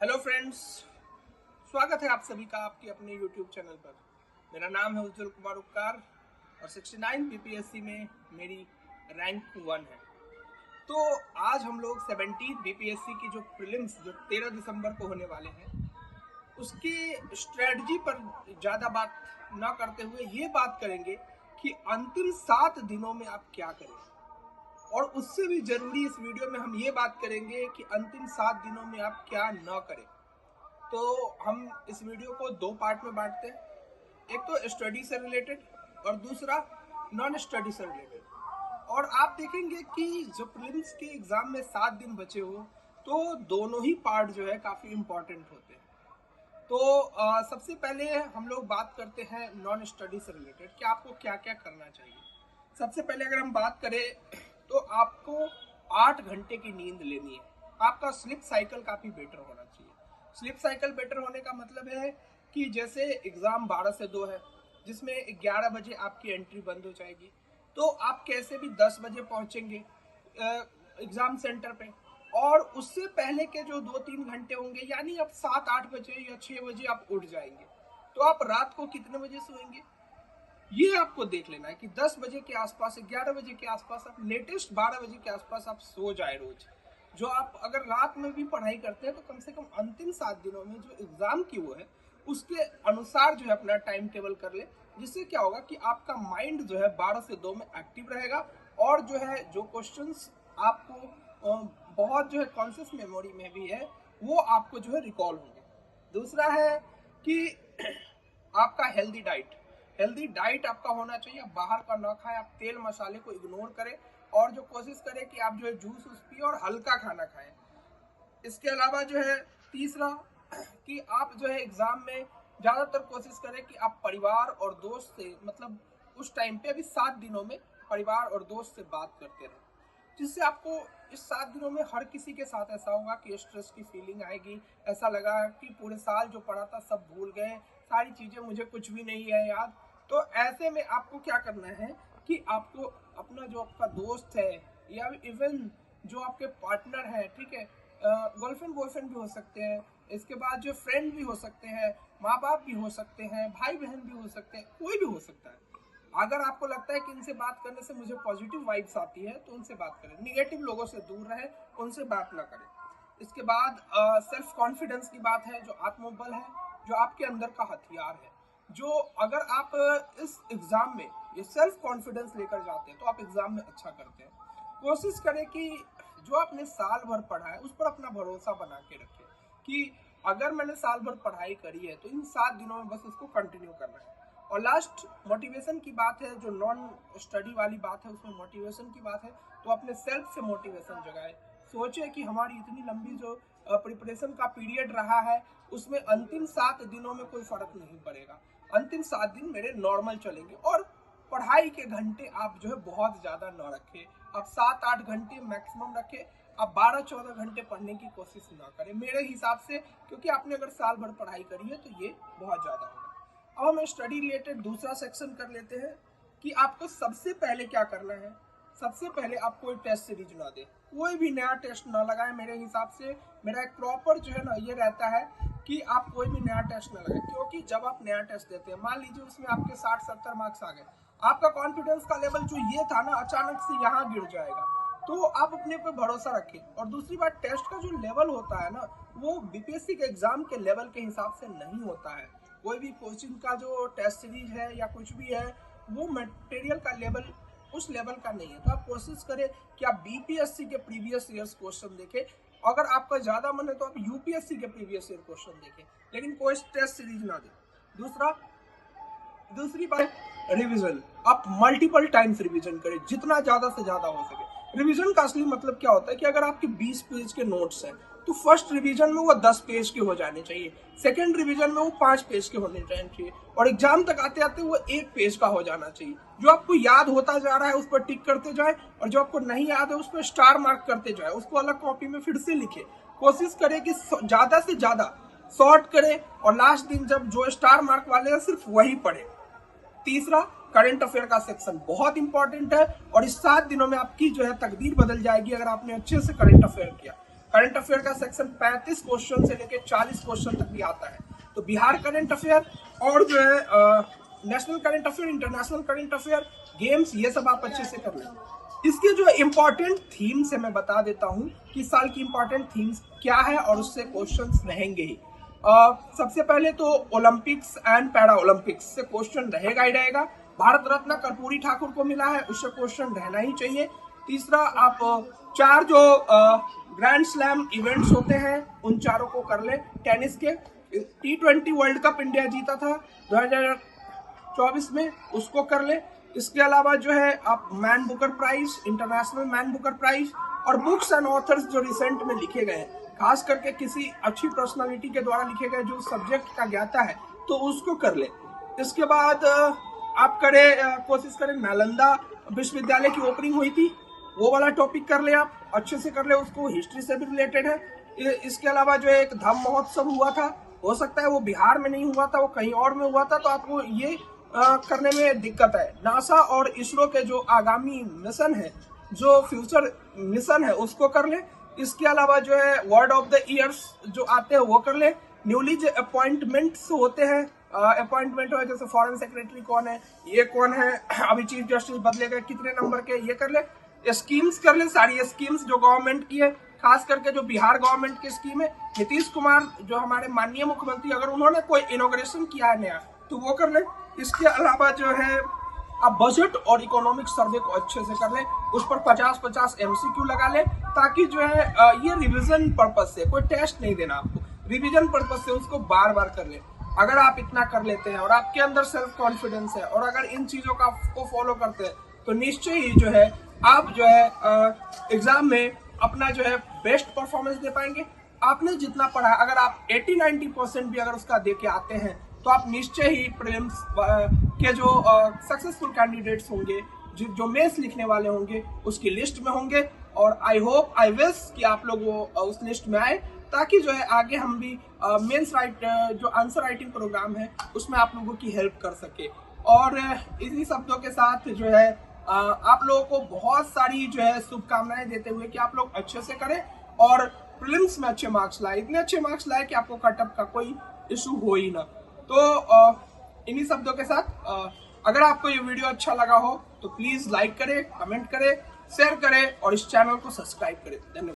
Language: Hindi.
हेलो फ्रेंड्स, स्वागत है आप सभी का आपके अपने यूट्यूब चैनल पर। मेरा नाम है उज्जवल कुमार उपकार और 69 बीपीएससी में मेरी रैंक 1 है। तो आज हम लोग 17 बीपीएससी की जो प्रीलिम्स जो 13 दिसंबर को होने वाले हैं उसकी स्ट्रेटजी पर ज़्यादा बात न करते हुए ये बात करेंगे कि अंतिम 7 दिनों में आप क्या करें, और उससे भी जरूरी इस वीडियो में हम ये बात करेंगे कि अंतिम 7 दिनों में आप क्या न करें। तो हम इस वीडियो को 2 पार्ट में बांटते हैं, एक तो स्टडी से रिलेटेड और दूसरा नॉन स्टडी से रिलेटेड। और आप देखेंगे कि जो प्रीलिम्स के एग्जाम में 7 दिन बचे हो तो दोनों ही पार्ट जो है काफ़ी इम्पोर्टेंट होते हैं। तो सबसे पहले हम लोग बात करते हैं नॉन स्टडी से रिलेटेड कि आपको क्या क्या करना चाहिए। सबसे पहले अगर हम बात करें तो आपको 8 घंटे की नींद लेनी है। आपका स्लीप साइकिल काफ़ी बेटर होना चाहिए। स्लीप साइकिल बेटर होने का मतलब है कि जैसे एग्ज़ाम 12 से 2 है, जिसमें 11 बजे आपकी एंट्री बंद हो जाएगी, तो आप कैसे भी 10 बजे पहुंचेंगे एग्ज़ाम सेंटर पे, और उससे पहले के जो 2-3 घंटे होंगे, यानी अब 7-8 बजे या 6 बजे आप उठ जाएंगे, तो आप रात को कितने बजे सोएंगे ये आपको देख लेना है कि 10 बजे के आसपास, 11 बजे के आसपास, आप लेटेस्ट 12 बजे के आसपास आप सो जाए रोज। जो आप अगर रात में भी पढ़ाई करते हैं तो कम से कम अंतिम 7 दिनों में जो एग्जाम की वो है उसके अनुसार जो है अपना टाइम टेबल कर ले, जिससे क्या होगा कि आपका माइंड जो है 12 से 2 में एक्टिव रहेगा, और जो है जो क्वेश्चंस आपको बहुत जो है कॉन्शियस मेमोरी में भी है वो आपको जो है रिकॉल होंगे। दूसरा है कि आपका हेल्दी डाइट आपका होना चाहिए। आप बाहर का ना खाएं, आप तेल मसाले को इग्नोर करें, और जो कोशिश करें कि आप जो है जूस पिए और हल्का खाना खाएं। इसके अलावा जो है तीसरा कि आप जो है एग्जाम में ज़्यादातर कोशिश करें कि आप परिवार और दोस्त से, मतलब उस टाइम पे अभी 7 दिनों में परिवार और दोस्त से बात करते रहें, जिससे आपको इस 7 दिनों में हर किसी के साथ ऐसा होगा कि स्ट्रेस की फीलिंग आएगी, ऐसा लगा कि पूरे साल जो पढ़ा था सब भूल गए, सारी चीज़ें मुझे कुछ भी नहीं है याद। तो ऐसे में आपको क्या करना है कि आपको अपना जो आपका दोस्त है या इवन जो आपके पार्टनर है, ठीक है, गर्लफ्रेंड बॉयफ्रेंड भी हो सकते हैं, इसके बाद जो फ्रेंड भी हो सकते हैं, माँ बाप भी हो सकते हैं, भाई बहन भी हो सकते हैं, कोई भी हो सकता है। अगर आपको लगता है कि इनसे बात करने से मुझे पॉजिटिव वाइब्स आती है तो उनसे बात करें, निगेटिव लोगों से दूर रहें, उनसे बात ना करें। इसके बाद सेल्फ कॉन्फिडेंस की बात है, जो आत्मबल है, जो आपके अंदर का हथियार है, जो अगर आप इस एग्जाम में ये सेल्फ कॉन्फिडेंस लेकर जाते हैं तो आप एग्जाम में अच्छा करते हैं। कोशिश करें कि जो आपने साल भर पढ़ा है उस पर अपना भरोसा बना के रखें कि अगर मैंने साल भर पढ़ाई करी है तो इन 7 दिनों में बस उसको कंटिन्यू करना है। और लास्ट मोटिवेशन की बात है, जो नॉन स्टडी वाली बात है उसमें मोटिवेशन की बात है, तो अपने सेल्फ से मोटिवेशन जगाए। सोचे कि हमारी इतनी लंबी जो प्रिपरेशन का पीरियड रहा है उसमें अंतिम 7 दिनों में कोई फर्क नहीं पड़ेगा, अंतिम 7 दिन मेरे नॉर्मल चलेंगे। और पढ़ाई के घंटे आप जो है बहुत ज़्यादा न रखें, आप 7-8 घंटे मैक्सिमम रखें, आप 12-14 घंटे पढ़ने की कोशिश ना करें मेरे हिसाब से, क्योंकि आपने अगर साल भर पढ़ाई करी है तो ये बहुत ज़्यादा होगा। अब हम स्टडी रिलेटेड दूसरा सेक्शन कर लेते हैं कि आपको सबसे पहले क्या करना है। सबसे पहले आप कोई टेस्ट सीरीज ना दें, कोई भी नया टेस्ट ना लगाएं। मेरे हिसाब से मेरा एक प्रॉपर जो है ना ये रहता है कि आप कोई भी नया टेस्ट ना लगाएं, क्योंकि जब आप नया टेस्ट देते हैं, मान लीजिए उसमें आपके 60-70 मार्क्स आ गए, आपका कॉन्फिडेंस का लेवल जो ये था ना अचानक से यहाँ गिर जाएगा। तो आप अपने पे भरोसा रखें। और दूसरी बात, टेस्ट का जो लेवल होता है ना वो बीपीएससी के एग्जाम के लेवल के हिसाब से नहीं होता है। कोई भी कोचिंग का जो टेस्ट सीरीज है या कुछ भी है वो मटेरियल का लेवल उस लेवल का नहीं है। तो आप कोशिश करें कि आप बीपीएससी के प्रीवियस ईयर्स क्वेश्चन देखें, अगर आपका ज़्यादा मन है तो आप यूपीएससी के प्रीवियस ईयर क्वेश्चन देखें, लेकिन कोई टेस्ट सीरीज ना दें। दूसरी बात, रिवीजन। आप मल्टीपल टाइम्स रिवीजन करें, जितना ज़्यादा से ज़्यादा हो सके। रिवीजन का असली मतलब क्या होता है कि अगर आपके 20 पेज के नोट्स हैं तो फर्स्ट रिवीजन में वो 10 पेज के हो जाने चाहिए, सेकंड रिवीजन में वो 5 पेज के होने चाहिए, और एग्जाम तक आते आते वो 1 पेज का हो जाना चाहिए। जो आपको याद होता जा रहा है उस पर टिक करते जाए, और जो आपको नहीं याद है उस पर स्टार मार्क करते जाए, उसको अलग कॉपी में फिर से लिखे। कोशिश करें कि ज़्यादा से ज़्यादा शॉर्ट करें, और लास्ट दिन जब जो स्टार मार्क वाले हैं सिर्फ वही पढ़े। तीसरा, करंट अफेयर का सेक्शन बहुत इंपॉर्टेंट है, और इस 7 दिनों में आपकी जो है तकदीर बदल जाएगी अगर आपने अच्छे से करंट अफेयर किया। करंट अफेयर का सेक्शन 35 क्वेश्चन से लेकर 40 क्वेश्चन तक भी आता है। तो बिहार करंट अफेयर और जो है national current affair, international current affair, games, ये सब आप अच्छे से कर लें। इसके जो इम्पोर्टेंट थीम्स है मैं बता देता हूँ कि इस साल की इम्पोर्टेंट थीम्स क्या है और उससे क्वेश्चंस रहेंगे ही। सबसे पहले तो ओलंपिक्स एंड पैरा ओलंपिक्स से क्वेश्चन रहेगा ही रहेगा। भारत रत्न कर्पूरी ठाकुर को मिला है, उससे क्वेश्चन रहना ही चाहिए। तीसरा, आप 4 जो ग्रैंड स्लैम इवेंट्स होते हैं उन चारों को कर ले। टेनिस के T20 वर्ल्ड कप इंडिया जीता था 2024 में, उसको कर ले। इसके अलावा जो है आप Man Booker Prize, International Man Booker Prize और बुक्स एंड ऑथर्स जो रिसेंट में लिखे गए हैं, खास करके किसी अच्छी पर्सनालिटी के द्वारा लिखे गए जो सब्जेक्ट का ज्ञाता है, तो उसको कर ले। इसके बाद आप कोशिश करें, नालंदा विश्वविद्यालय की ओपनिंग हुई थी, वो वाला टॉपिक कर ले, आप अच्छे से कर ले उसको, हिस्ट्री से भी रिलेटेड है। इसके अलावा जो एक धम्म महोत्सव हुआ था, हो सकता है वो बिहार में नहीं हुआ था, वो कहीं और में हुआ था, तो आपको ये करने में दिक्कत है। नासा और इसरो के जो आगामी मिशन है, जो फ्यूचर मिशन है, उसको कर ले। इसके अलावा जो है वर्ड ऑफ द ईयर्स जो आते हैं वो कर ले। न्यूली जो अपॉइंटमेंट्स होते हैं, अपॉइंटमेंट हो जैसे फॉरेन सेक्रेटरी कौन है, ये कौन है, अभी चीफ जस्टिस बदले गए, कितने नंबर के, ये कर ले। स्कीम्स कर ले, सारी स्कीम्स जो गवर्नमेंट की है, खास करके जो बिहार गवर्नमेंट की स्कीम है। नीतीश कुमार जो हमारे माननीय मुख्यमंत्री, अगर उन्होंने कोई इनॉग्रेशन किया है नया तो वो कर ले। इसके अलावा जो है आप बजट और इकोनॉमिक सर्वे को अच्छे से कर ले, उस पर 50-50 MCQ लगा ले, ताकि जो है ये रिवीजन पर्पज से, कोई टेस्ट नहीं देना आपको, रिवीजन पर्पज से उसको बार बार कर ले। अगर आप इतना कर लेते हैं और आपके अंदर सेल्फ कॉन्फिडेंस है और अगर इन चीजों को फॉलो करते हैं, तो निश्चय ही जो है आप जो है एग्जाम में अपना जो है बेस्ट परफॉर्मेंस दे पाएंगे। आपने जितना पढ़ा, अगर आप 80-90% भी अगर उसका दे के आते हैं, तो आप निश्चय ही प्रीलिम्स के जो सक्सेसफुल कैंडिडेट्स होंगे, जो मेंस लिखने वाले होंगे, उसकी लिस्ट में होंगे। और आई होप, आई विश कि आप लोग वो उस लिस्ट में आए, ताकि जो है आगे हम भी मेंस जो आंसर राइटिंग प्रोग्राम है उसमें आप लोगों की हेल्प कर सके। और इन्हीं शब्दों के साथ जो है आप लोगों को बहुत सारी जो है शुभकामनाएं देते हुए कि आप लोग अच्छे से करें और प्रीलिम्स में अच्छे मार्क्स लाए, इतने अच्छे मार्क्स लाए कि आपको कटअप का कोई इशू हो ही ना। तो इन्हीं शब्दों के साथ अगर आपको ये वीडियो अच्छा लगा हो तो प्लीज लाइक करें, कमेंट करें, शेयर करें और इस चैनल को सब्सक्राइब करें। धन्यवाद।